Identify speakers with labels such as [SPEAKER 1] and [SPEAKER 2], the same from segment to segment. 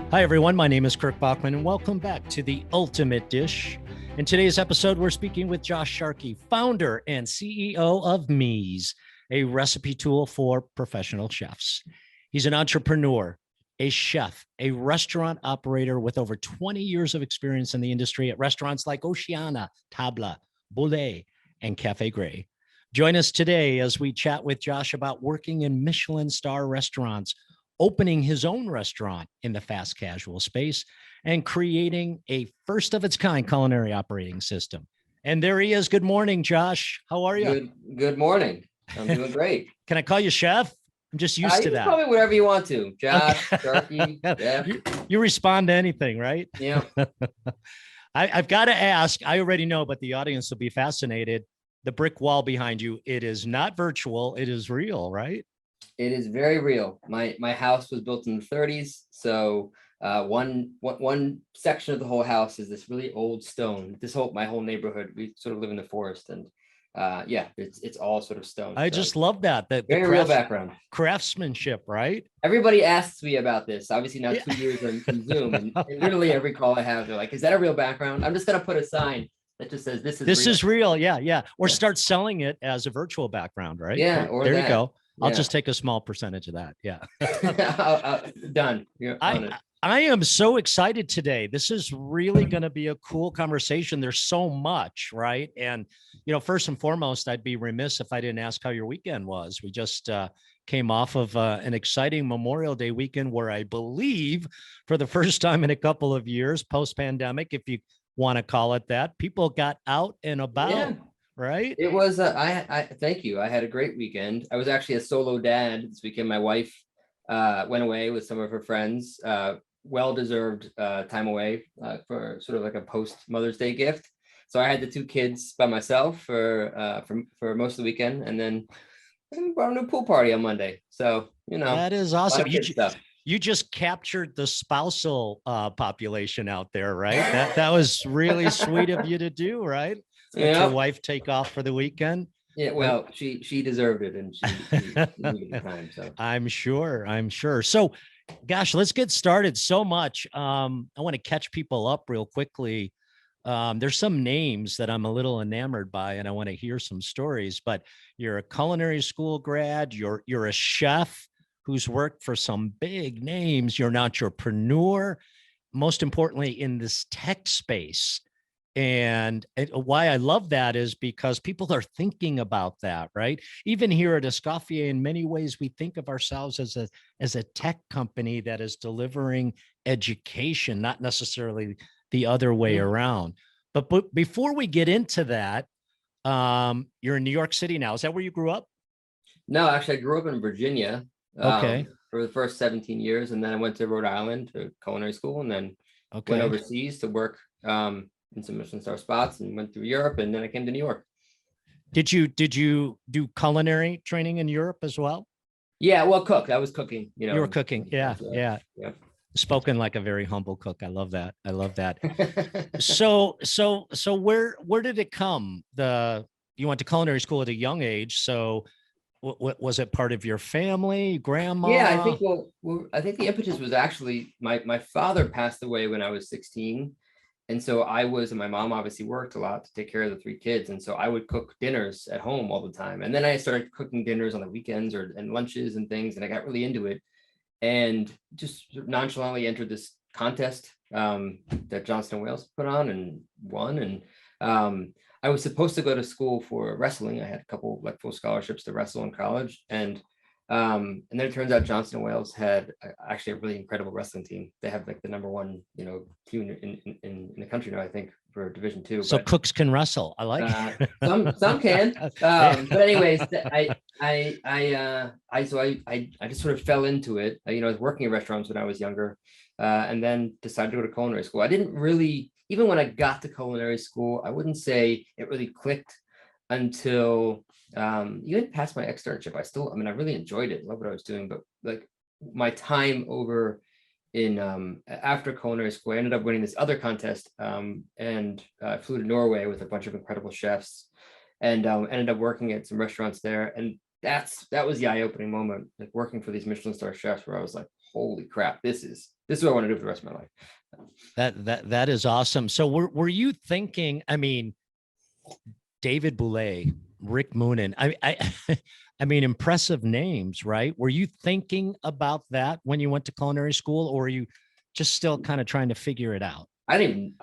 [SPEAKER 1] Hi, everyone. My name is Kirk Bachman, and welcome back to The Ultimate Dish. In today's episode, we're speaking with Josh Sharkey, founder and CEO of Mise, a recipe tool for professional chefs. He's an entrepreneur, a chef, a restaurant operator with over 20 years of experience in the industry at restaurants like Oceana, Tabla, Bouley, and Cafe Gray. Join us today as we chat with Josh about working in Michelin star restaurants, opening his own restaurant in the fast casual space, and creating a first of its kind culinary operating system. And there he is. Good morning, Josh. How are you?
[SPEAKER 2] Good morning. I'm doing great.
[SPEAKER 1] Can I call you chef? I'm just used to
[SPEAKER 2] You
[SPEAKER 1] that.
[SPEAKER 2] can call me whatever you want to. Josh,
[SPEAKER 1] Okay.
[SPEAKER 2] Sharkey, yeah.
[SPEAKER 1] You respond to anything, right?
[SPEAKER 2] Yeah.
[SPEAKER 1] I've got to ask, I already know, but the audience will be fascinated. The brick wall behind you, it is not virtual, it is real, right?
[SPEAKER 2] It is very real. My house was built in the 30s, so one section of the whole house is this really old stone. My whole neighborhood, we sort of live in the forest, and yeah, it's all sort of stone.
[SPEAKER 1] I just love that. The
[SPEAKER 2] very real background.
[SPEAKER 1] Craftsmanship, right?
[SPEAKER 2] Everybody asks me about this. Obviously now 2 years on Zoom, and literally every call I have, they're like, "Is that a real background?" I'm just gonna put a sign that just says this
[SPEAKER 1] is real. Yeah. Or start selling it as a virtual background, right?
[SPEAKER 2] Yeah.
[SPEAKER 1] There you go. I'll just take a small percentage of that. Yeah.
[SPEAKER 2] Done.
[SPEAKER 1] I am so excited today. This is really going to be a cool conversation. There's so much, right? And, first and foremost, I'd be remiss if I didn't ask how your weekend was. We just came off of an exciting Memorial Day weekend where I believe for the first time in a couple of years, post-pandemic, if you want to call it that, people got out and about. Yeah. Right?
[SPEAKER 2] It was, I thank you. I had a great weekend. I was actually a solo dad this weekend. My wife went away with some of her friends, well-deserved time away for sort of like a post Mother's Day gift. So I had the two kids by myself for most of the weekend, and then I brought a new pool party on Monday. So,
[SPEAKER 1] that is awesome. You just captured the spousal population out there, right? That was really sweet of you to do, right? Let your wife take off for the weekend.
[SPEAKER 2] Yeah, well, she deserved it, and she needed the time. So
[SPEAKER 1] I'm sure. So, gosh, let's get started. So much. I want to catch people up real quickly. There's some names that I'm a little enamored by, and I want to hear some stories. But you're a culinary school grad. You're a chef who's worked for some big names. You're an entrepreneur. Most importantly, in this tech space. And why I love that is because people are thinking about that, right? Even here at Escoffier, in many ways, we think of ourselves as a tech company that is delivering education, not necessarily the other way around. But before we get into that, you're in New York City now. Is that where you grew up?
[SPEAKER 2] No, actually, I grew up in Virginia.
[SPEAKER 1] Okay.
[SPEAKER 2] For the first 17 years, and then I went to Rhode Island to culinary school, and then went overseas to work in some Michelin star spots, and went through Europe, and then I came to New York.
[SPEAKER 1] Did you do culinary training in Europe as well?
[SPEAKER 2] Yeah, well, I was cooking.
[SPEAKER 1] You were cooking. Yeah. Spoken like a very humble cook. I love that. So where did it come? You went to culinary school at a young age. So what was it, part of your family, grandma?
[SPEAKER 2] Yeah, I think I think the impetus was actually my father passed away when I was 16. And so and my mom obviously worked a lot to take care of the three kids. And so I would cook dinners at home all the time. And then I started cooking dinners on the weekends and lunches and things. And I got really into it and just nonchalantly entered this contest that Johnson & Wales put on and won. And I was supposed to go to school for wrestling. I had a couple like full scholarships to wrestle in college. And then it turns out Johnson & Wales had actually a really incredible wrestling team. They have like the number one, team in the country now, I think, for Division II.
[SPEAKER 1] So cooks can wrestle. I like it.
[SPEAKER 2] Some can. But anyways, I just sort of fell into it. I was working in restaurants when I was younger, and then decided to go to culinary school. I didn't really, even when I got to culinary school, I wouldn't say it really clicked until even past my externship. I really enjoyed it, love what I was doing, but like my time over in after culinary school, I ended up winning this other contest, and flew to Norway with a bunch of incredible chefs, and ended up working at some restaurants there. And that was the eye-opening moment, like working for these Michelin star chefs, where I was like, holy crap, this is what I want to do for the rest of my life.
[SPEAKER 1] That is awesome. So were you thinking, I mean, David Bouley, Rick Moonen, I mean, impressive names, right? Were you thinking about that when you went to culinary school, or were you just still kind of trying to figure it out?
[SPEAKER 2] I didn't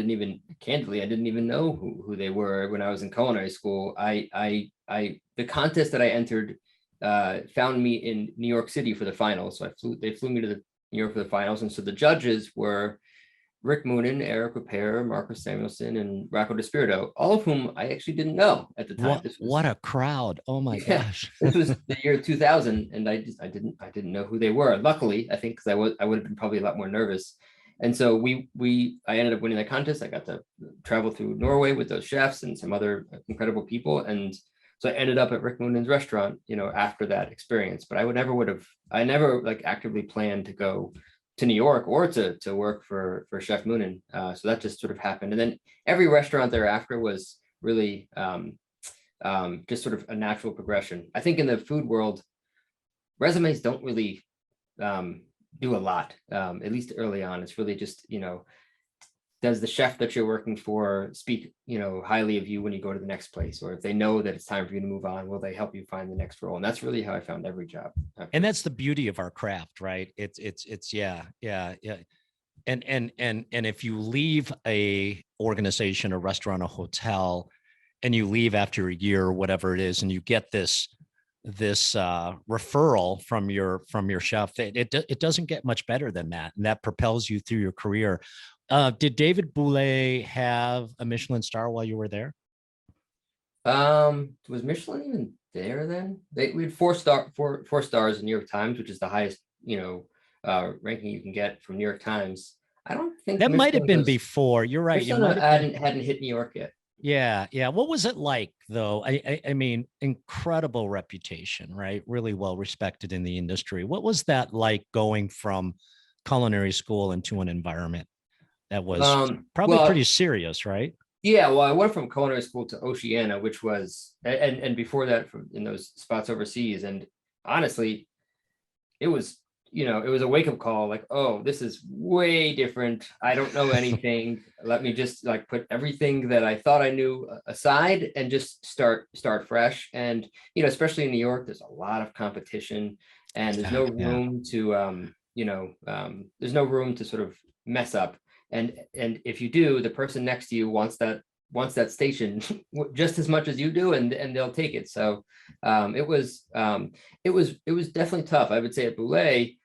[SPEAKER 2] even, candidly, I didn't even know who they were when I was in culinary school. The contest that I entered found me in New York City for the finals. So they flew me to New York for the finals. And so the judges were Rick Moonen, Eric Ripert, Marcus Samuelson, and Rocco DeSpirito, all of whom I actually didn't know at the time.
[SPEAKER 1] What a crowd. Oh my gosh.
[SPEAKER 2] This was the year 2000, and I didn't know who they were. Luckily, I think, because I would have been probably a lot more nervous. And so I ended up winning the contest. I got to travel through Norway with those chefs and some other incredible people. And so I ended up at Rick Moonen's restaurant, after that experience. But I never like actively planned to go to New York or to work for Chef Moonen. So that just sort of happened. And then every restaurant thereafter was really just sort of a natural progression. I think in the food world, resumes don't really do a lot, at least early on. It's really just, does the chef that you're working for speak, highly of you when you go to the next place? Or if they know that it's time for you to move on, will they help you find the next role? And that's really how I found every job.
[SPEAKER 1] And that's the beauty of our craft, right? It's yeah. And if you leave a organization, a restaurant, a hotel, and you leave after a year or whatever it is, and you get this referral from your chef, it doesn't get much better than that, and that propels you through your career. Did David Bouley have a Michelin star while you were there?
[SPEAKER 2] Was Michelin even there then? We had four stars in New York Times, which is the highest ranking you can get from New York Times. I don't think
[SPEAKER 1] that might have been before. You're right.
[SPEAKER 2] Michelin hadn't hit New York yet.
[SPEAKER 1] Yeah. What was it like, though? I mean, incredible reputation, right? Really well respected in the industry. What was that like, going from culinary school into an environment that was probably pretty serious, right?
[SPEAKER 2] Yeah, well, I went from culinary school to Oceana, which was, and before that, in those spots overseas. And honestly, it was a wake-up call, like, oh, this is way different. I don't know anything. Let me just like put everything that I thought I knew aside and just start fresh. And especially in New York, there's a lot of competition, and there's no room to there's no room to sort of mess up. And if you do, the person next to you wants that station just as much as you do, and they'll take it. So it was definitely tough. I would say at Bouley,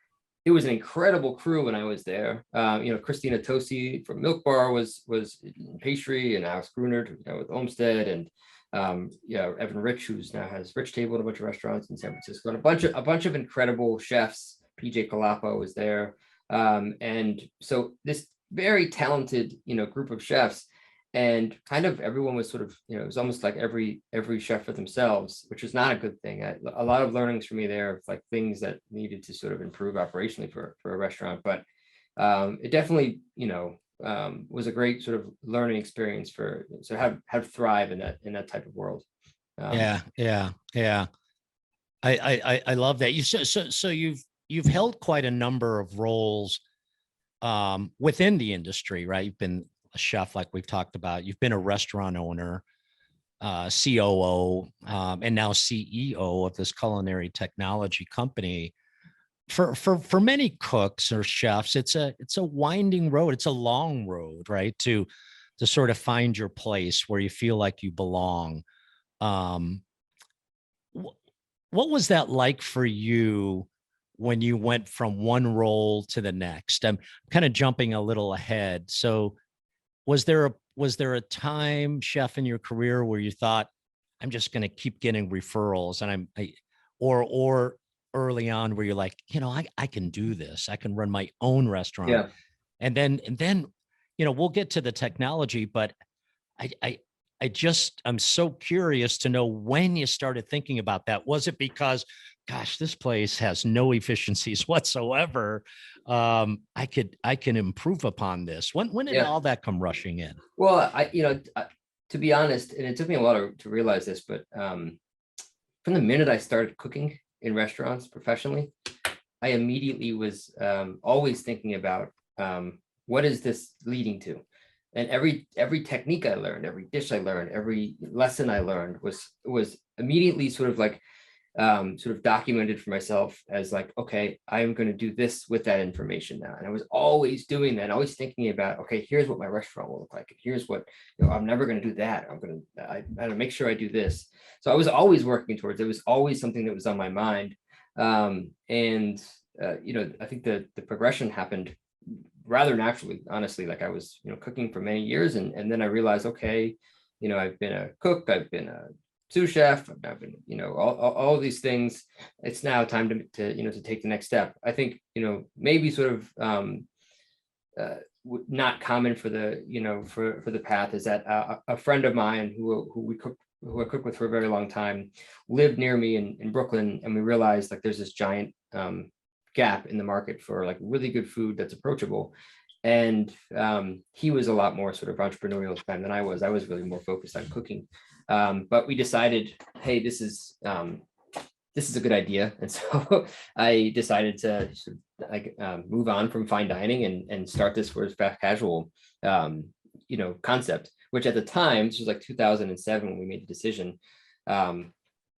[SPEAKER 2] it was an incredible crew when I was there. Christina Tosi from Milk Bar was in pastry, and Alex Grunert, with Olmsted, and Evan Rich, who's now has Rich Table at a bunch of restaurants in San Francisco, and a bunch of incredible chefs. PJ Calapo was there, and so this very talented group of chefs, and kind of everyone was sort of it was almost like every chef for themselves, which is not a good thing. A lot of learnings for me there, like things that needed to sort of improve operationally for a restaurant, but it definitely was a great sort of learning experience have thrive in that type of world.
[SPEAKER 1] Yeah. I love that. So you've held quite a number of roles within the industry, right? You've been a chef, like we've talked about. You've been a restaurant owner, COO, and now CEO of this culinary technology company. For many cooks or chefs, it's a winding road. It's a long road, right? To sort of find your place where you feel like you belong. What was that like for you when you went from one role to the next? I'm kind of jumping a little ahead. So was there a time, chef, in your career where you thought, I'm just going to keep getting referrals, and or early on where you're like, I can do this. I can run my own restaurant.
[SPEAKER 2] Yeah.
[SPEAKER 1] And then, we'll get to the technology, but I'm so curious to know when you started thinking about that. Was it because, gosh, this place has no efficiencies whatsoever, I can improve upon this? When did all that come rushing in?
[SPEAKER 2] Well, to be honest, and it took me a while to realize this, but from the minute I started cooking in restaurants professionally, I immediately was always thinking about what is this leading to? And every technique I learned, every dish I learned, every lesson I learned was immediately sort of like sort of documented for myself as like, okay, I'm going to do this with that information now. And I was always doing that, always thinking about, okay, here's what my restaurant will look like. And here's what, I'm never going to do that. I got to make sure I do this. So I was always working towards it. It was always something that was on my mind. And I think the progression happened rather naturally, honestly. Like I was, cooking for many years, and then I realized, okay, I've been a cook, I've been a sous chef, I've been, all of these things. It's now time to take the next step. I think, maybe sort of not common for the, for the path is that a friend of mine who I cooked with for a very long time lived near me in Brooklyn, and we realized like there's this giant gap in the market for like really good food that's approachable. And he was a lot more sort of entrepreneurial than I was. I was really more focused on cooking. But we decided, hey, this is a good idea. And so I decided to sort of like move on from fine dining and start this for fast casual concept, which at the time, this was like 2007 when we made the decision.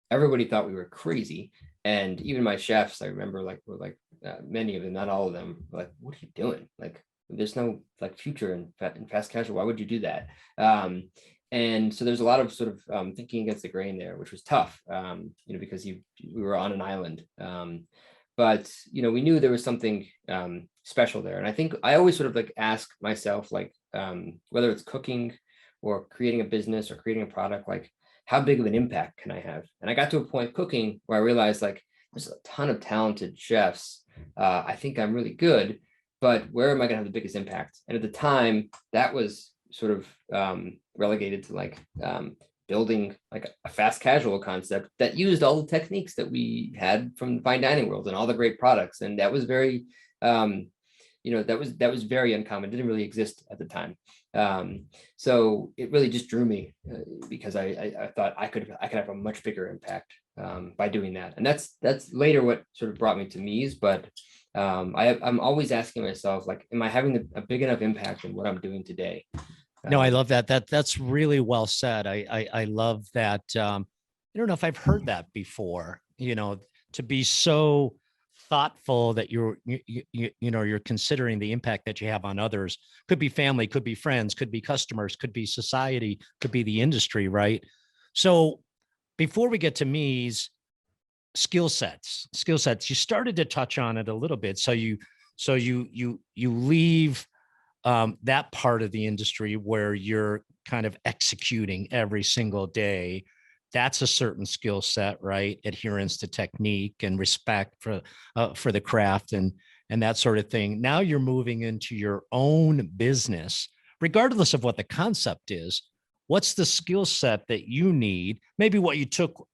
[SPEAKER 2] Everybody thought we were crazy. And even my chefs, I remember were like many of them, not all of them, were like, what are you doing? Like, there's no like future in fast casual. Why would you do that? And so there's a lot of sort of thinking against the grain there, which was tough, because we were on an island. But we knew there was something special there. And I think I always sort of like ask myself, like, whether it's cooking or creating a business or creating a product, like, how big of an impact can I have? And I got to a point cooking where I realized like there's a ton of talented chefs. I think I'm really good, but where am I gonna have the biggest impact? And at the time, that was sort of relegated to like building like a fast casual concept that used all the techniques that we had from the fine dining world and all the great products. And that was very, that was very uncommon, didn't really exist at the time. So it really just drew me because I thought I could have a much bigger impact by doing that. And that's later what sort of brought me to mise. But I'm always asking myself, like, am I having a big enough impact in what I'm doing today?
[SPEAKER 1] No, I love that. That's really well said. I love that. I don't know if I've heard that before, to be so thoughtful that you're considering the impact that you have on others. Could be family, could be friends, could be customers, could be society, could be the industry, right? So before we get to me's skill sets, you started to touch on it a little bit. So you leave that part of the industry where you're kind of executing every single day. That's a certain skill set, right? Adherence to technique and respect for the craft and that sort of thing. Now you're moving into your own business, regardless of what the concept is. What's the skill set that you need? Maybe what you took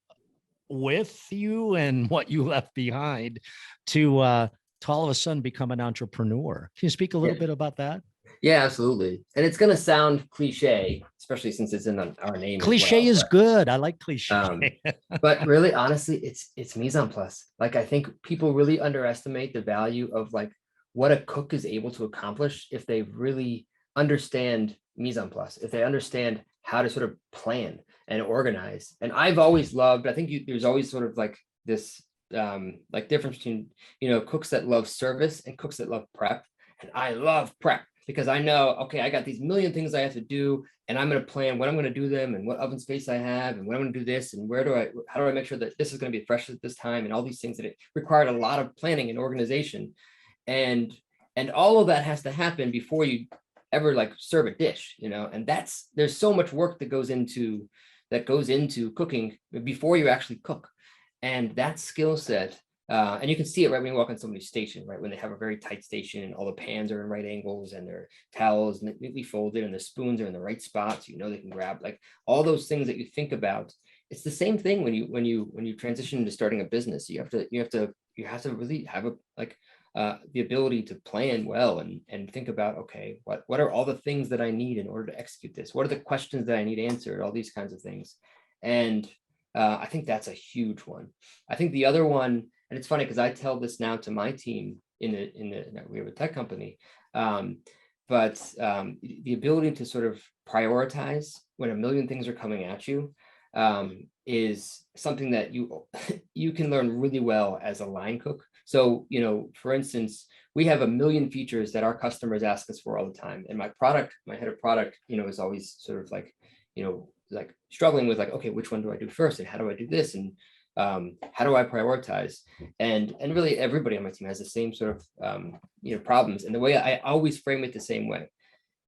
[SPEAKER 1] with you and what you left behind to all of a sudden become an entrepreneur. Can you speak a little bit about that?
[SPEAKER 2] Yeah, absolutely. And it's going to sound cliche, especially since it's in our name.
[SPEAKER 1] Cliche is good. I like cliche.
[SPEAKER 2] But really, honestly, it's mise en place. Like, I think people really underestimate the value of like what a cook is able to accomplish if they really understand mise en place, if they understand how to sort of plan and organize. And I've always loved, I think there's always sort of like this like difference between, cooks that love service and cooks that love prep. And I love prep because I know, okay, I got these million things I have to do, and I'm going to plan when I'm going to do them and what oven space I have and when I'm going to do this and how do I make sure that this is going to be fresh at this time, and all these things that it required a lot of planning and organization. And all of that has to happen before you ever like serve a dish, and there's so much work that goes into cooking before you actually cook. And that skill set, and you can see it right when you walk on somebody's station, right? When they have a very tight station and all the pans are in right angles and their towels neatly folded and the spoons are in the right spots, they can grab, like, all those things that you think about. It's the same thing when you transition into starting a business. You have to really have the ability to plan well and think about, okay, what are all the things that I need in order to execute this? What are the questions that I need answered? All these kinds of things. And I think that's a huge one. I think the other one, and it's funny because I tell this now to my team we have a tech company, but the ability to sort of prioritize when a million things are coming at you is something that you can learn really well as a line cook. So, for instance, we have a million features that our customers ask us for all the time. And my head of product, is always sort of like, like struggling with like, okay, which one do I do first? And how do I do this? And how do I prioritize? And really everybody on my team has the same sort of, problems. And the way I always frame it the same way.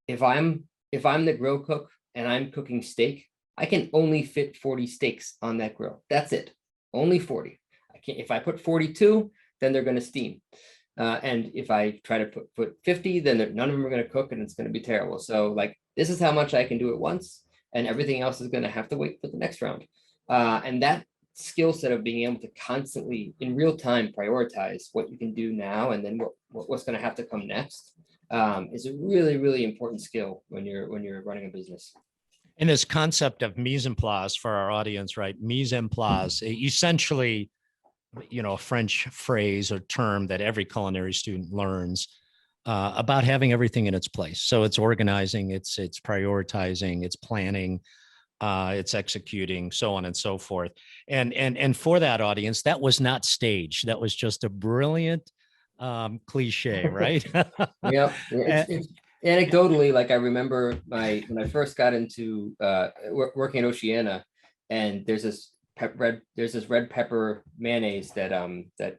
[SPEAKER 2] If I'm the grill cook and I'm cooking steak, I can only fit 40 steaks on that grill. That's it. Only 40. I can't, if I put 42, then they're going to steam. And if I try to put 50, then none of them are going to cook and it's going to be terrible. So like, this is how much I can do at once, and everything else is going to have to wait for the next round. And that skill set of being able to constantly in real time prioritize what you can do now and then what's going to have to come next is a really, really important skill when you're running a business.
[SPEAKER 1] And this concept of mise en place for our audience, right? Mise en place, essentially, a French phrase or term that every culinary student learns about having everything in its place. So it's organizing, it's prioritizing, it's planning, it's executing, so on and so forth. And for that audience, that was not staged. That was just a brilliant cliche, right?
[SPEAKER 2] Yeah, it's anecdotally, like I remember when I first got into working at Oceana, and there's this red pepper mayonnaise that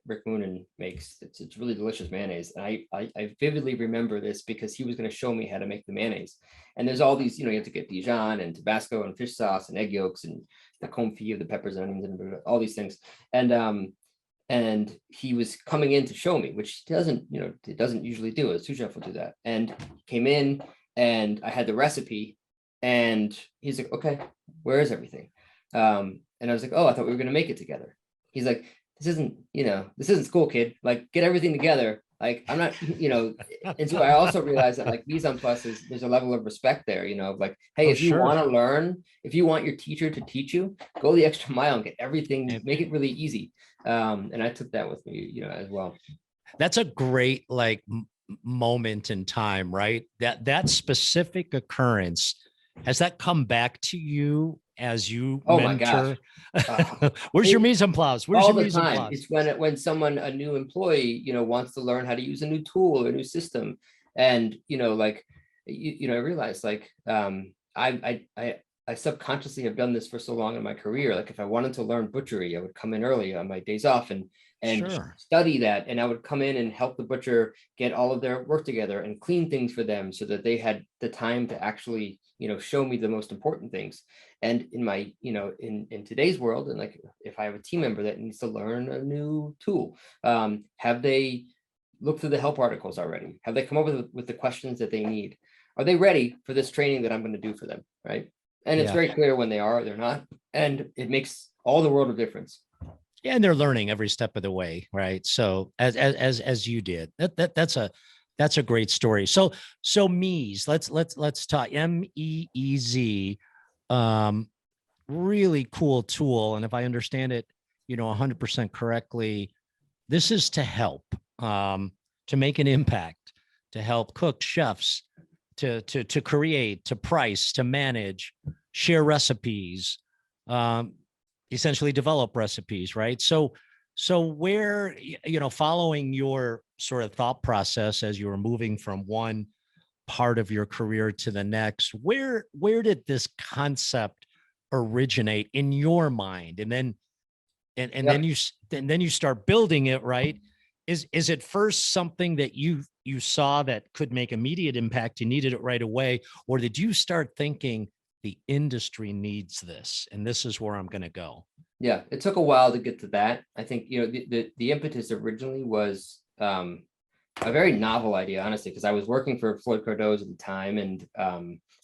[SPEAKER 2] Rick Moonen makes. It's really delicious mayonnaise, and I vividly remember this because he was going to show me how to make the mayonnaise. And there's all these, you have to get Dijon and Tabasco and fish sauce and egg yolks and the confit of the peppers and onions and all these things. And he was coming in to show me, which it doesn't usually do. A sous chef will do that. And came in and I had the recipe and he's like, okay, where is everything? And I was like, oh, I thought we were going to make it together. He's like, this isn't school, kid. Like, get everything together. Like, I'm not, and so I also realized that like mise en place there's a level of respect there, like, hey, if you want to learn, if you want your teacher to teach you, go the extra mile and get everything, make it really easy. And I took that with me, as well.
[SPEAKER 1] That's a great like moment in time, right? That specific occurrence, has that come back to you as you mentor?
[SPEAKER 2] My gosh.
[SPEAKER 1] Where's your mise en place? Where's
[SPEAKER 2] all
[SPEAKER 1] your
[SPEAKER 2] the
[SPEAKER 1] mise en
[SPEAKER 2] time.
[SPEAKER 1] place?
[SPEAKER 2] It's when someone, a new employee, wants to learn how to use a new tool or a new system. And, like, I realized like, I subconsciously have done this for so long in my career. Like if I wanted to learn butchery, I would come in early on my days off and
[SPEAKER 1] Sure.
[SPEAKER 2] study that. And I would come in and help the butcher get all of their work together and clean things for them so that they had the time to actually, show me the most important things. And in my, in today's world, and like, if I have a team member that needs to learn a new tool, have they looked through the help articles already? Have they come up with the questions that they need? Are they ready for this training that I'm going to do for them? Right. And it's very clear when they are or they're not. And it makes all the world of difference.
[SPEAKER 1] Yeah, and they're learning every step of the way, right? So as you did, that's a great story. So mise, let's talk MEEZ, really cool tool. And if I understand it, 100% correctly, this is to help, to make an impact, to help cooks, chefs, to create, to price, to manage, share recipes, essentially develop recipes, right? So where, following your sort of thought process as you were moving from one part of your career to the next, where did this concept originate in your mind? And then, then you start building it, right? Is it first something that you saw that could make immediate impact, you needed it right away, or did you start thinking the industry needs this and this is where I'm going to go?
[SPEAKER 2] Yeah, it took a while to get to that. I think, the impetus originally was a very novel idea, honestly, because I was working for Floyd Cardoz at the time and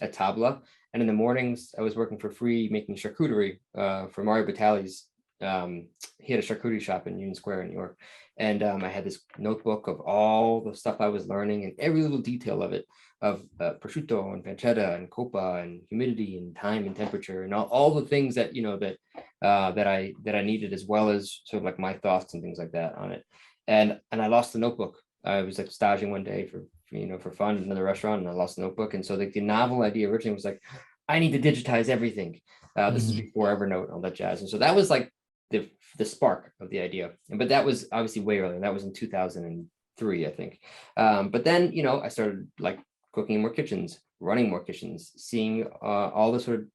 [SPEAKER 2] at Tabla. And in the mornings, I was working for free making charcuterie for Mario Batali's he had a charcuterie shop in Union Square in New York. And I had this notebook of all the stuff I was learning and every little detail of it, of prosciutto and pancetta and coppa and humidity and time and temperature and all the things that, that I needed, as well as sort of like my thoughts and things like that on it. And I lost the notebook. I was like staging one day for fun in another restaurant, and I lost the notebook. And so the novel idea originally was like, I need to digitize everything. This is before Evernote and all that jazz. And so that was like the spark of the idea. But that was obviously way earlier. That was in 2003, I think. But then, I started like cooking in more kitchens, running more kitchens, seeing all the sort of,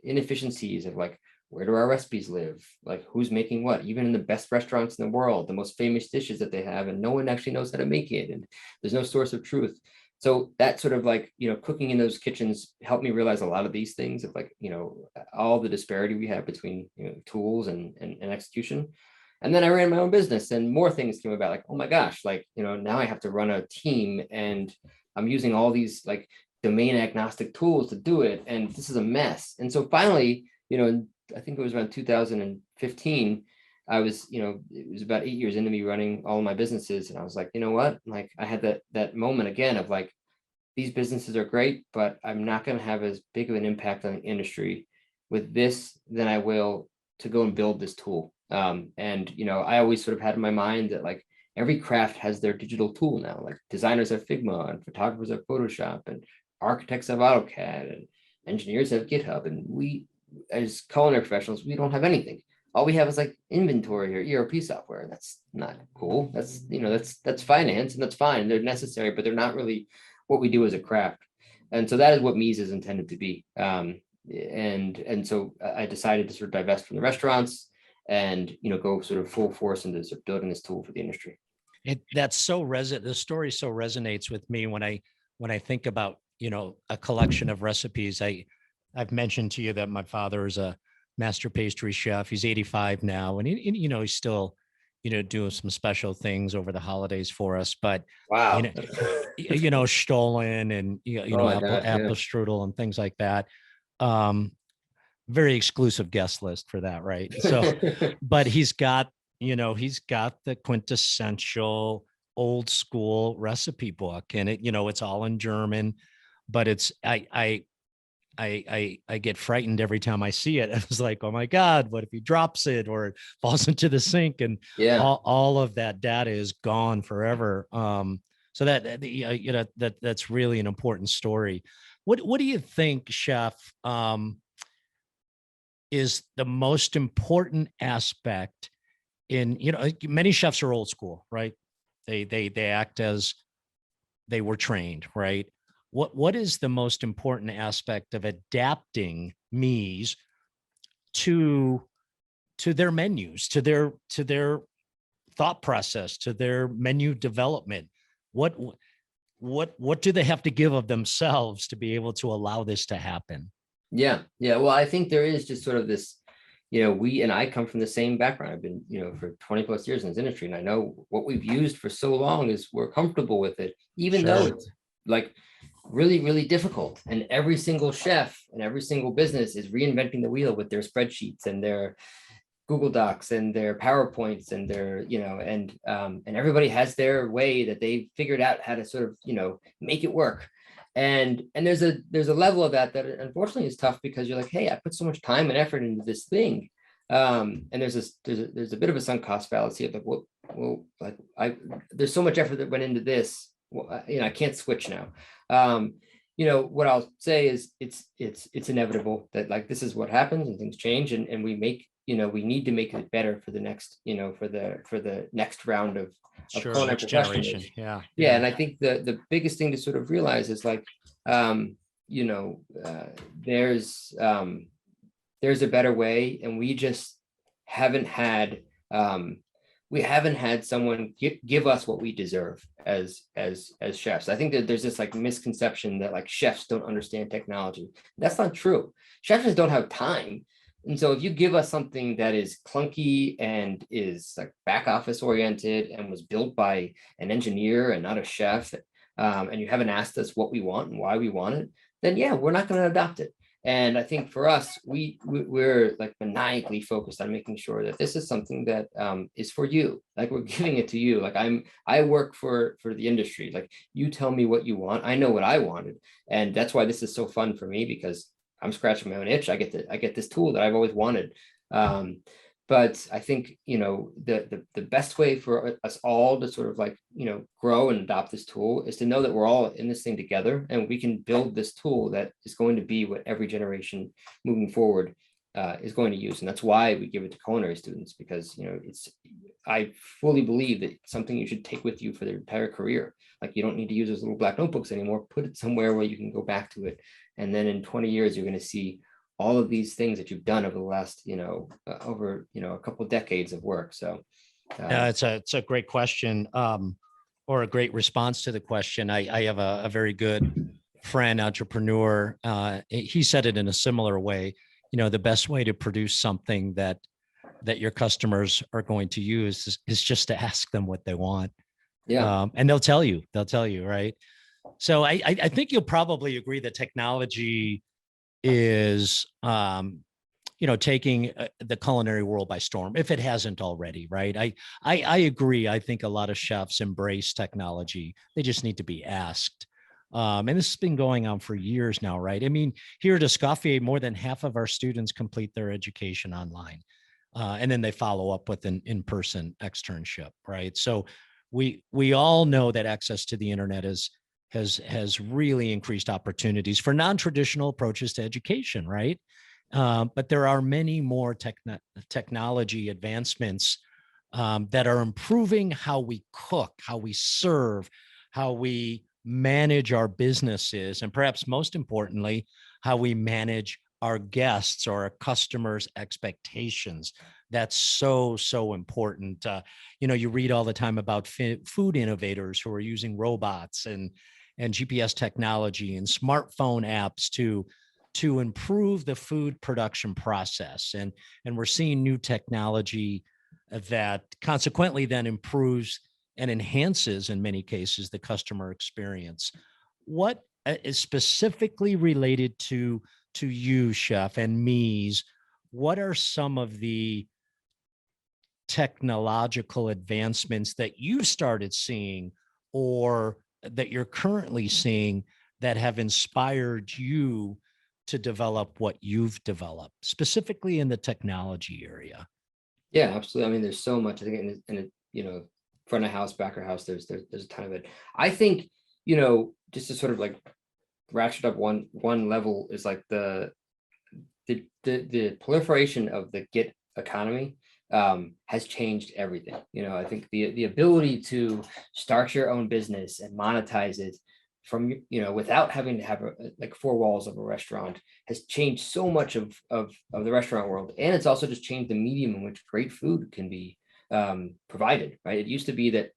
[SPEAKER 2] inefficiencies of like, where do our recipes live? Like who's making what? Even in the best restaurants in the world, the most famous dishes that they have, and no one actually knows how to make it. And there's no source of truth. So that sort of like, cooking in those kitchens helped me realize a lot of these things of like, all the disparity we have between tools and execution. And then I ran my own business and more things came about, like, oh my gosh, like, now I have to run a team and I'm using all these like domain agnostic tools to do it. And this is a mess. And so finally, I think it was around 2015, I was, it was about 8 years into me running all my businesses. And I was like, you know what? Like I had that moment again of like, these businesses are great, but I'm not going to have as big of an impact on the industry with this than I will to go and build this tool. And, I always sort of had in my mind that like every craft has their digital tool now, like designers have Figma and photographers have Photoshop and architects have AutoCAD and engineers have GitHub. And we, as culinary professionals, we don't have anything. All we have is like inventory or ERP software. That's not cool. That's, that's finance, and that's fine. They're necessary, but they're not really what we do as a craft. And so that is what Mise is intended to be. And so I decided to sort of divest from the restaurants and, go sort of full force into sort of building this tool for the industry.
[SPEAKER 1] The story so resonates with me when I think about, a collection of recipes. I've mentioned to you that my father is a master pastry chef. He's 85 now, and he's still, doing some special things over the holidays for us. But
[SPEAKER 2] Wow.
[SPEAKER 1] Stollen and
[SPEAKER 2] Oh my
[SPEAKER 1] apple
[SPEAKER 2] gosh, yeah.
[SPEAKER 1] strudel and things like that. Very exclusive guest list for that, right? So, but he's got the quintessential old school recipe book, and it's all in German, but I get frightened every time I see it. I was like, oh my God, what if he drops it or it falls into the sink, and
[SPEAKER 2] Yeah.
[SPEAKER 1] all of that data is gone forever. So that's really an important story. What do you think, Chef, is the most important aspect in, many chefs are old school, right? They act as they were trained, right? What is the most important aspect of adapting Mise to their menus, to their thought process, to their menu development? What do they have to give of themselves to be able to allow this to happen?
[SPEAKER 2] Yeah. Well, I think there is just sort of this, we and I come from the same background. I've been, for 20 plus years in this industry, and I know what we've used for so long is we're comfortable with it, even though it's like really, really difficult. And every single chef and every single business is reinventing the wheel with their spreadsheets and their Google Docs and their PowerPoints and their, and everybody has their way that they figured out how to sort of, make it work. And there's a level of that unfortunately is tough, because you're like, hey, I put so much time and effort into this thing. And there's a bit of a sunk cost fallacy of like, there's so much effort that went into this. Well, I can't switch now. What I'll say is it's inevitable that like, this is what happens and things change, and we make, we need to make it better for the next, for the next round of culinary
[SPEAKER 1] Next generation.
[SPEAKER 2] Yeah. And I think the biggest thing to sort of realize is like, there's a better way, and we just haven't had someone give us what we deserve as chefs. I think that there's this like misconception that like chefs don't understand technology. That's not true. Chefs just don't have time. And so if you give us something that is clunky and is like back office oriented and was built by an engineer and not a chef, and you haven't asked us what we want and why we want it, then yeah, we're not going to adopt it. And I think for us, we're like maniacally focused on making sure that this is something that is for you. Like we're giving it to you. Like I work for the industry. Like you tell me what you want. I know what I wanted, and that's why this is so fun for me, because I'm scratching my own itch. I get this tool that I've always wanted. Um, but I think, the best way for us all to sort of like, grow and adopt this tool is to know that we're all in this thing together, and we can build this tool that is going to be what every generation moving forward is going to use. And that's why we give it to culinary students, because, I fully believe that it's something you should take with you for their entire career. Like you don't need to use those little black notebooks anymore. Put it somewhere where you can go back to it. And then in 20 years, you're going to see all of these things that you've done over the last, over, a couple of decades of work. So
[SPEAKER 1] It's a great question, or a great response to the question. I have a very good friend, entrepreneur. He said it in a similar way. The best way to produce something that your customers are going to use is just to ask them what they want.
[SPEAKER 2] yeah,
[SPEAKER 1] And they'll tell you, right? So I think you'll probably agree that technology is, taking the culinary world by storm, if it hasn't already, right? I agree. I think a lot of chefs embrace technology. They just need to be asked. And this has been going on for years now, right? I mean, here at Escoffier, more than half of our students complete their education online. And then they follow up with an in-person externship, right? So we all know that access to the internet has really increased opportunities for non-traditional approaches to education, right? But there are many more technology advancements that are improving how we cook, how we serve, how we manage our businesses, and perhaps most importantly, how we manage our guests or our customers' expectations. That's so important. You read all the time about food innovators who are using robots and GPS technology and smartphone apps to improve the food production process. And we're seeing new technology that consequently then improves and enhances, in many cases, the customer experience. What is specifically related to you, chef, and me's? What are some of the technological advancements that you started seeing or that you're currently seeing that have inspired you to develop what you've developed, specifically in the technology area?
[SPEAKER 2] yeah, absolutely. I mean, there's so much. I think front of house, back of house, there's a ton of it. I think, just to sort of like ratchet up one level is like the proliferation of the gig economy has changed everything. I think the ability to start your own business and monetize it from, without having to have like four walls of a restaurant has changed so much of the restaurant world. And it's also just changed the medium in which great food can be provided, right? It used to be that,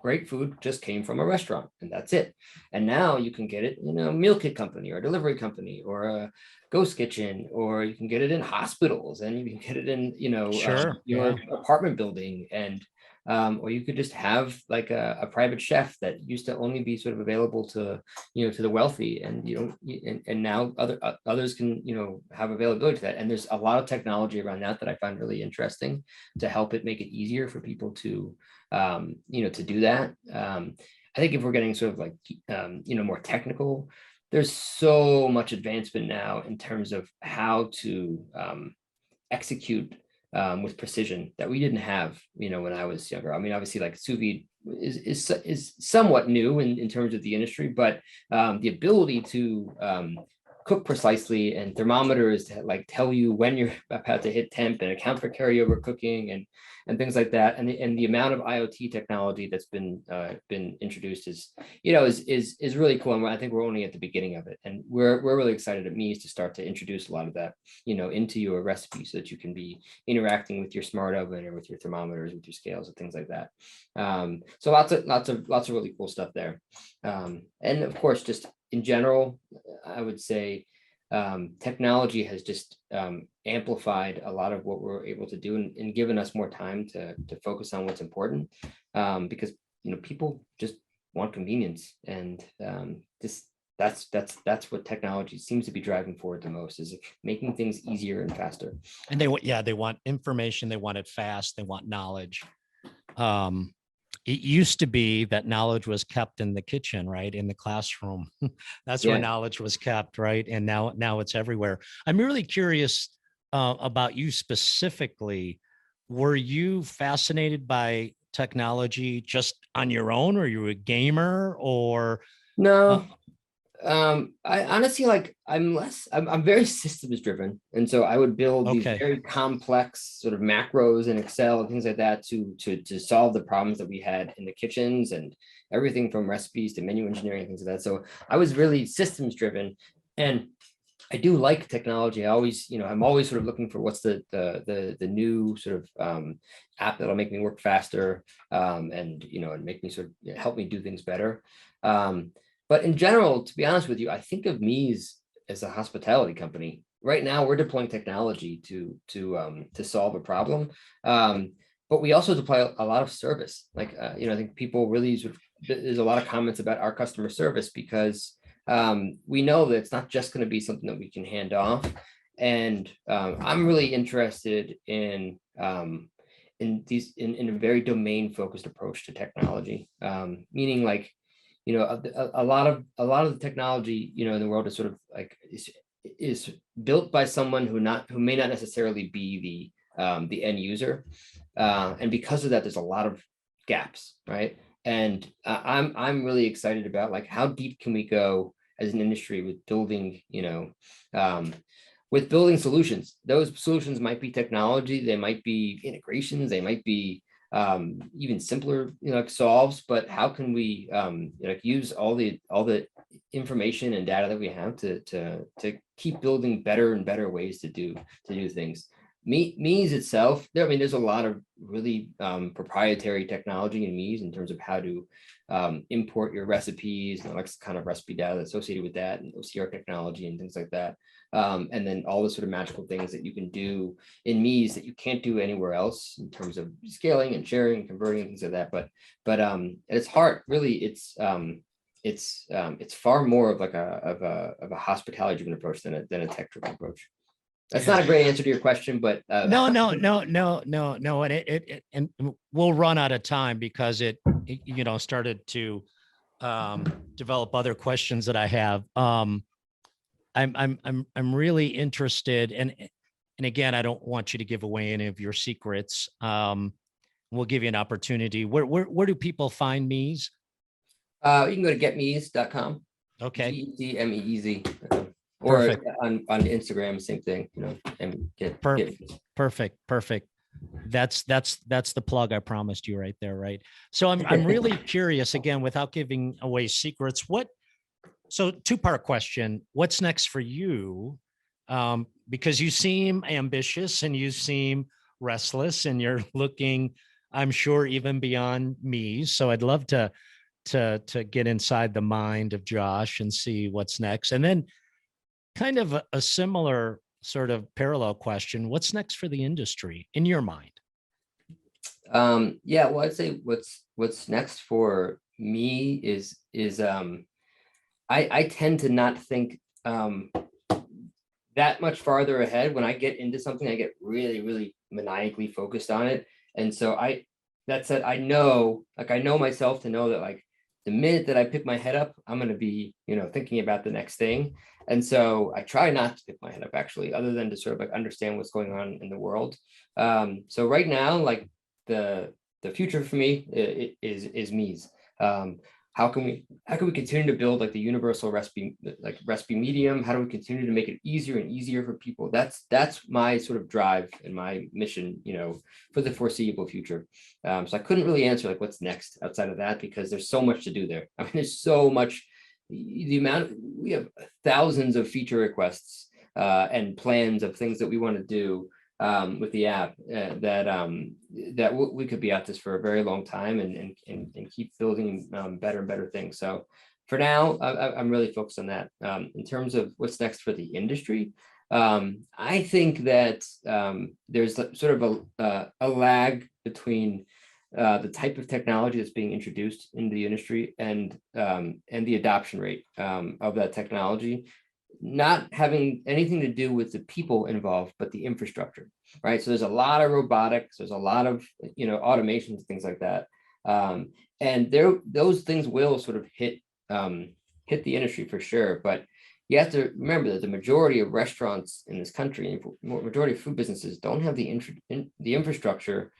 [SPEAKER 2] great food just came from a restaurant and that's it. And now you can get it in a meal kit company or a delivery company or a ghost kitchen, or you can get it in hospitals, and you can get it in,
[SPEAKER 1] Sure.
[SPEAKER 2] your apartment building. And or you could just have like a private chef that used to only be sort of available to, to the wealthy, and and now others can, have availability to that. And there's a lot of technology around that I find really interesting to help it make it easier for people to, to do that. I think if we're getting sort of like, more technical, there's so much advancement now in terms of how to execute with precision that we didn't have, when I was younger. I mean, obviously, like sous vide is somewhat new in terms of the industry, but the ability to cook precisely, and thermometers to like tell you when you're about to hit temp and account for carryover cooking and things like that, and the amount of IoT technology that's been introduced is really cool. And I think we're only at the beginning of it, and we're really excited at Meez to start to introduce a lot of that, into your recipe, so that you can be interacting with your smart oven or with your thermometers, with your scales and things like that. So lots of really cool stuff there. And of course, just in general, I would say technology has just amplified a lot of what we're able to do, and given us more time to focus on what's important, because people just want convenience, and that's what technology seems to be driving forward the most, is making things easier and faster.
[SPEAKER 1] And they want information, they want it fast, they want knowledge. It used to be that knowledge was kept in the kitchen, right? In the classroom. That's where
[SPEAKER 2] Yeah.
[SPEAKER 1] knowledge was kept, right? And now it's everywhere. I'm really curious about you specifically. Were you fascinated by technology just on your own, or you were a gamer, or uh,
[SPEAKER 2] No, I honestly, like, I'm very systems driven. And so I would build these
[SPEAKER 1] okay,
[SPEAKER 2] very complex sort of macros in Excel and things like that to solve the problems that we had in the kitchens, and everything from recipes to menu engineering and things like that. So I was really systems driven, and I do like technology. I always, I'm always sort of looking for what's the new sort of app that'll make me work faster, and make me sort of help me do things better. But in general, to be honest with you, I think of Mise as a hospitality company. Right now, we're deploying technology to solve a problem, but we also deploy a lot of service. Like, I think people really sort of, there's a lot of comments about our customer service, because we know that it's not just going to be something that we can hand off. And I'm really interested in in a very domain focused approach to technology, meaning, like, a lot of the technology, in the world is sort of like is built by someone who may not necessarily be the end user, and because of that, there's a lot of gaps, right? And I'm really excited about, like, how deep can we go as an industry with building, with building solutions. Those solutions might be technology, they might be integrations, they might be even simpler, like solves. But how can we like use all the information and data that we have to keep building better and better ways to do things. Mise itself, there's a lot of really proprietary technology in Mise in terms of how to import your recipes and like kind of recipe data associated with that, and OCR technology and things like that. And then all the sort of magical things that you can do in Mise that you can't do anywhere else in terms of scaling and sharing and converting and things like that. But at its heart, really, it's far more of like a hospitality driven approach than a tech driven approach. That's not a great answer to your question, but
[SPEAKER 1] no, and and we'll run out of time because it started to develop other questions that I have. I'm really interested, and again, I don't want you to give away any of your secrets. We'll give you an opportunity. Where do people find Mise?
[SPEAKER 2] you can go to getmeez.com.
[SPEAKER 1] Okay.
[SPEAKER 2] GETMEEZ. Or
[SPEAKER 1] Perfect.
[SPEAKER 2] on Instagram, same thing, and get
[SPEAKER 1] Perfect. That's the plug I promised you right there, right? So I'm really curious, again, without giving away secrets. So two-part question: what's next for you? Because you seem ambitious and you seem restless, and you're looking, I'm sure, even beyond me. So I'd love to get inside the mind of Josh and see what's next, and then kind of a similar sort of parallel question: what's next for the industry in your mind?
[SPEAKER 2] Yeah, well, I'd say what's next for me is I tend to not think that much farther ahead. When I get into something, I get really, really maniacally focused on it. And so that said, I know myself to know that, like, the minute that I pick my head up, I'm going to be, thinking about the next thing. And so I try not to pick my head up, actually, other than to sort of like understand what's going on in the world. So right now, like, the future for me is Mise. How can we continue to build like the universal recipe medium? How do we continue to make it easier and easier for people? That's my sort of drive and my mission, for the foreseeable future. So I couldn't really answer like what's next outside of that, because there's so much to do there. I mean, there's so much. We have thousands of feature requests and plans of things that we want to do with the app, that we could be at this for a very long time, and keep building better and better things. So for now, I'm really focused on that. In terms of what's next for the industry, I think that there's sort of a lag between the type of technology that's being introduced into the industry, and the adoption rate of that technology, not having anything to do with the people involved, but the infrastructure, right? So there's a lot of robotics, there's a lot of, automations, things like that. And those things will sort of hit the industry for sure. But you have to remember that the majority of restaurants in this country, majority of food businesses, don't have the infrastructure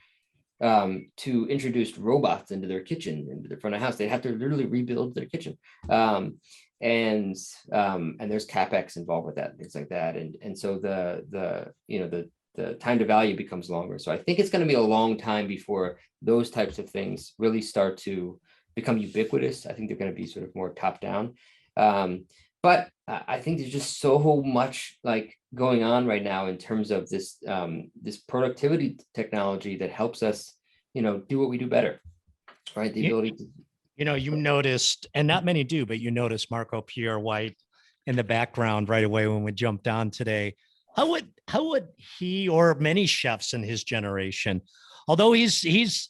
[SPEAKER 2] to introduce robots into their kitchen, into the front of house. They have to literally rebuild their kitchen. And there's CapEx involved with that, things like that. And so the time to value becomes longer. So I think it's going to be a long time before those types of things really start to become ubiquitous. I think they're going to be sort of more top down. But I think there's just so much like going on right now in terms of this this productivity technology that helps us, do what we do better, right? The ability to.
[SPEAKER 1] You noticed, and not many do, but you noticed Marco Pierre White in the background right away when we jumped on today. How would he, or many chefs in his generation, although he's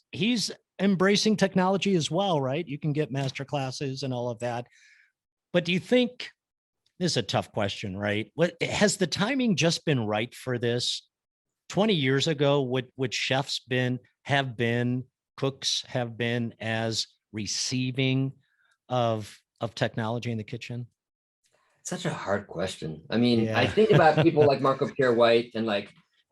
[SPEAKER 1] embracing technology as well, right? You can get master classes and all of that. But do you think, this is a tough question, right? What has the timing just been right for this? 20 years ago, would chefs cooks have been as receiving of technology in the kitchen?
[SPEAKER 2] Such a hard question. I mean, I
[SPEAKER 1] Yeah.
[SPEAKER 2] think about people like Marco Pierre White and like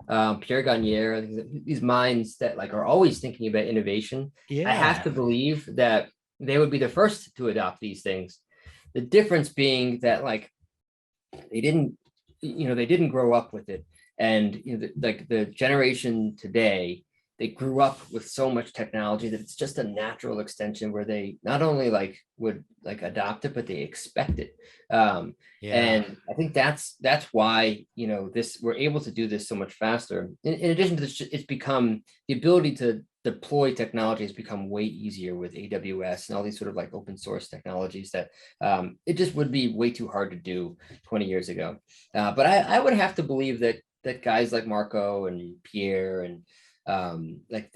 [SPEAKER 2] Pierre Gagnère, these minds that like are always thinking about innovation. I have
[SPEAKER 1] Yeah.
[SPEAKER 2] to believe that they would be the first to adopt these things. The difference being that like they didn't grow up with it. And like the generation today, they grew up with so much technology that it's just a natural extension where they not only like would like adopt it, but they expect it.
[SPEAKER 1] Yeah.
[SPEAKER 2] And I think that's why we're able to do this so much faster. In addition to this, it's become the ability to deploy technology has become way easier with AWS and all these sort of like open source technologies that it just would be way too hard to do 20 years ago. But I would have to believe that guys like Marco and Pierre and like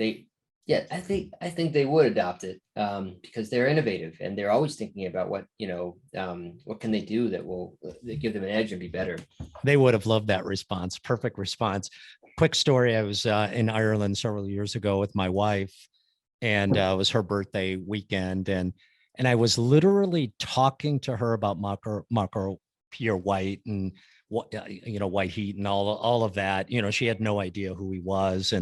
[SPEAKER 2] I think they would adopt it because they're innovative and they're always thinking about what can they do that will give them an edge and be better.
[SPEAKER 1] They would have loved that response. Perfect response. Quick story. I was in Ireland several years ago with my wife, and it was her birthday weekend. And I was literally talking to her about Marco Pierre White and White Heat and all of that. She had no idea who he was.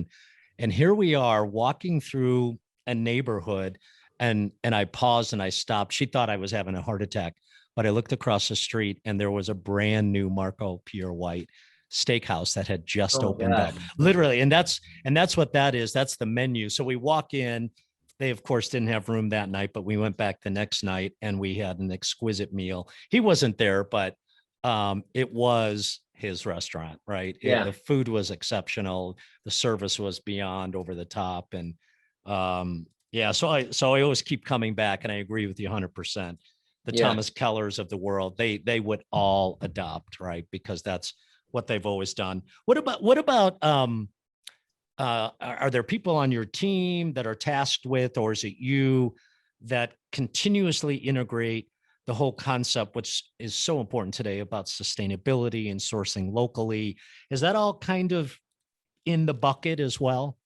[SPEAKER 1] And here we are walking through a neighborhood, and I paused and I stopped. She thought I was having a heart attack, but I looked across the street and there was a brand new Marco Pierre White steakhouse that had just opened up, literally. And that's what that is. That's the menu. So we walk in. They of course didn't have room that night, but we went back the next night and we had an exquisite meal. He wasn't there, but it was his restaurant, right?
[SPEAKER 2] Yeah.
[SPEAKER 1] The food was exceptional. The service was beyond over the top. And so I always keep coming back, and I agree with you 100%. The Thomas Kellers of the world, they would all adopt, right? Because that's what they've always done. What about are there people on your team that are tasked with, or is it you that continuously integrate the whole concept, which is so important today, about sustainability and sourcing locally? Is that all kind of in the bucket as well?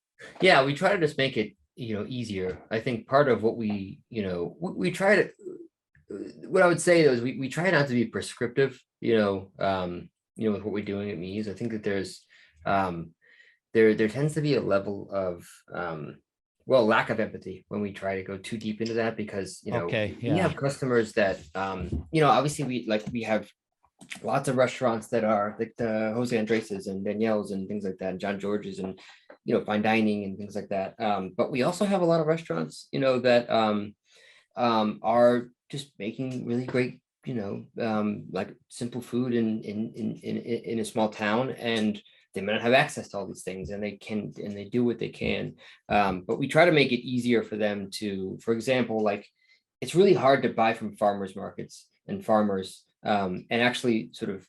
[SPEAKER 2] Yeah, we try to just make it, easier. I think part of what we try to, what I would say though is we try not to be prescriptive, with what we're doing at Meez. I think that there's there tends to be a level of lack of empathy when we try to go too deep into that, because we have customers that obviously we have lots of restaurants that are like the Jose Andres's and Danielle's and things like that, and John George's and fine dining and things like that. But we also have a lot of restaurants that are just making really great like simple food in a small town, and they may not have access to all these things, and they do what they can. But we try to make it easier for them to, for example, like it's really hard to buy from farmers markets and farmers and actually sort of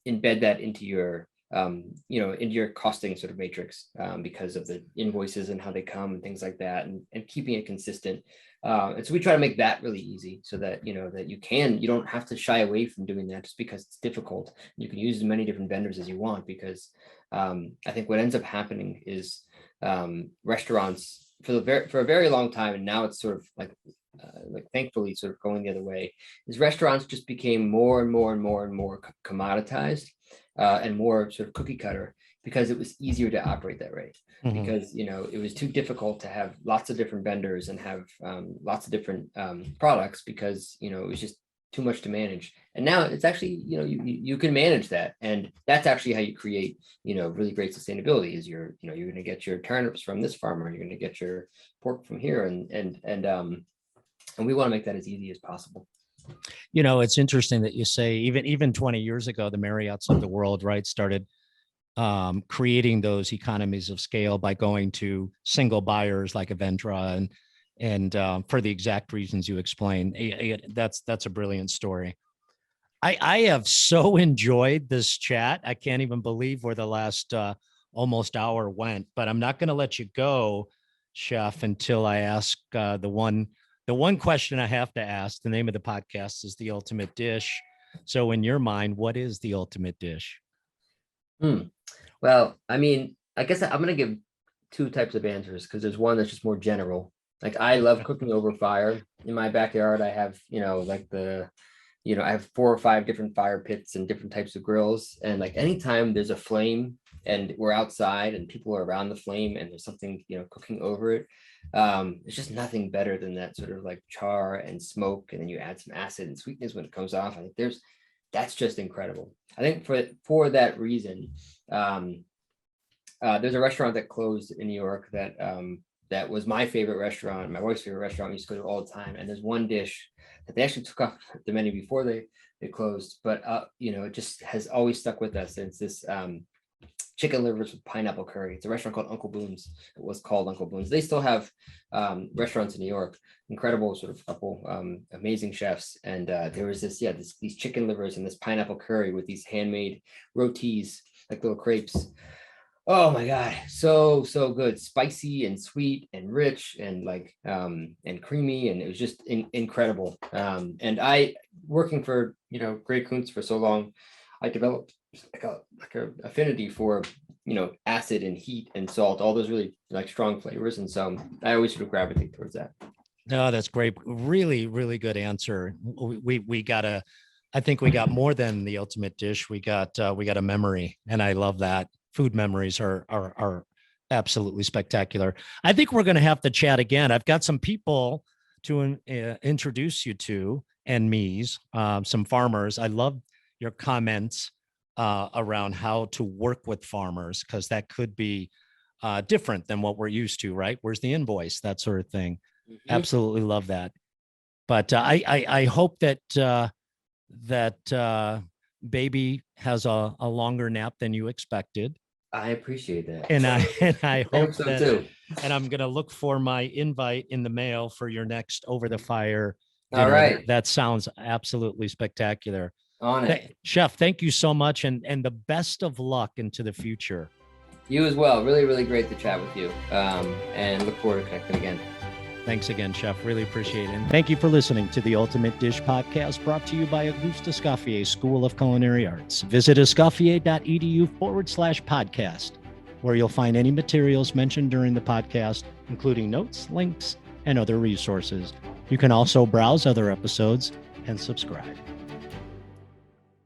[SPEAKER 2] embed that into your into your costing sort of matrix, because of the invoices and how they come and things like that, and keeping it consistent. And so we try to make that really easy so that, that you don't have to shy away from doing that just because it's difficult. You can use as many different vendors as you want, because I think what ends up happening is restaurants for a very long time, and now it's sort of like thankfully sort of going the other way, is restaurants just became more and more and more and more commoditized, and more sort of cookie cutter, because it was easier to operate that way.
[SPEAKER 1] Mhm.
[SPEAKER 2] Because it was too difficult to have lots of different vendors and have lots of different products, because it was just too much to manage. And now it's actually, you can manage that, and that's actually how you create really great sustainability. Is you're going to get your turnips from this farmer, you're going to get your pork from here, and we want to make that as easy as possible.
[SPEAKER 1] It's interesting that you say even 20 years ago, the Marriotts of the world, right, started creating those economies of scale by going to single buyers like Avendra, and for the exact reasons you explained. That's a brilliant story. I have so enjoyed this chat. I can't even believe where the last almost hour went, but I'm not going to let you go, Chef, until I ask the one question I have to ask. The name of the podcast is The Ultimate Dish. So in your mind, what is the ultimate dish?
[SPEAKER 2] Well, I mean, I guess I'm going to give two types of answers, because there's one that's just more general. Like, I love cooking over fire. In my backyard, I have, I have 4 or 5 different fire pits and different types of grills. And like, anytime there's a flame and we're outside and people are around the flame and there's something, cooking over it, it's just nothing better than that sort of like char and smoke. And then you add some acid and sweetness when it comes off. I think that's just incredible. I think for that reason, there's a restaurant that closed in New York that was my favorite restaurant, my wife's favorite restaurant. We used to go to all the time. And there's one dish that they actually took off the menu before they closed, but it just has always stuck with us. It's this chicken livers with pineapple curry. It's a restaurant called Uncle Boone's. It was called Uncle Boone's. They still have restaurants in New York, incredible sort of couple, amazing chefs. And there was these chicken livers and this pineapple curry with these handmade rotis, like little crepes. Oh my God, so good, spicy and sweet and rich and and creamy, and it was just incredible. And I, working for Grey Kunz for so long, I developed like a affinity for acid and heat and salt, all those really strong flavors, and so I always sort of gravitate towards that.
[SPEAKER 1] No, that's great. Really, really good answer. We got I think we got more than the ultimate dish. We got a memory, and I love that. Food memories are absolutely spectacular. I think we're going to have to chat again. I've got some people to introduce you to, and me's, some farmers. I love your comments around how to work with farmers, because that could be different than what we're used to, right? Where's the invoice? That sort of thing. Mm-hmm. Absolutely love that. But I hope that baby has a longer nap than you expected.
[SPEAKER 2] I appreciate that.
[SPEAKER 1] And I hope
[SPEAKER 2] so
[SPEAKER 1] that
[SPEAKER 2] too.
[SPEAKER 1] And I'm going to look for my invite in the mail for your next over the fire
[SPEAKER 2] dinner. All right.
[SPEAKER 1] That sounds absolutely spectacular.
[SPEAKER 2] On it.
[SPEAKER 1] Chef, thank you so much, and the best of luck into the future.
[SPEAKER 2] You as well. Really, really great to chat with you. And look forward to connecting again.
[SPEAKER 1] Thanks again, Chef. Really appreciate it. And thank you for listening to the Ultimate Dish Podcast, brought to you by Auguste Escoffier School of Culinary Arts. Visit escoffier.edu/podcast, where you'll find any materials mentioned during the podcast, including notes, links, and other resources. You can also browse other episodes and subscribe.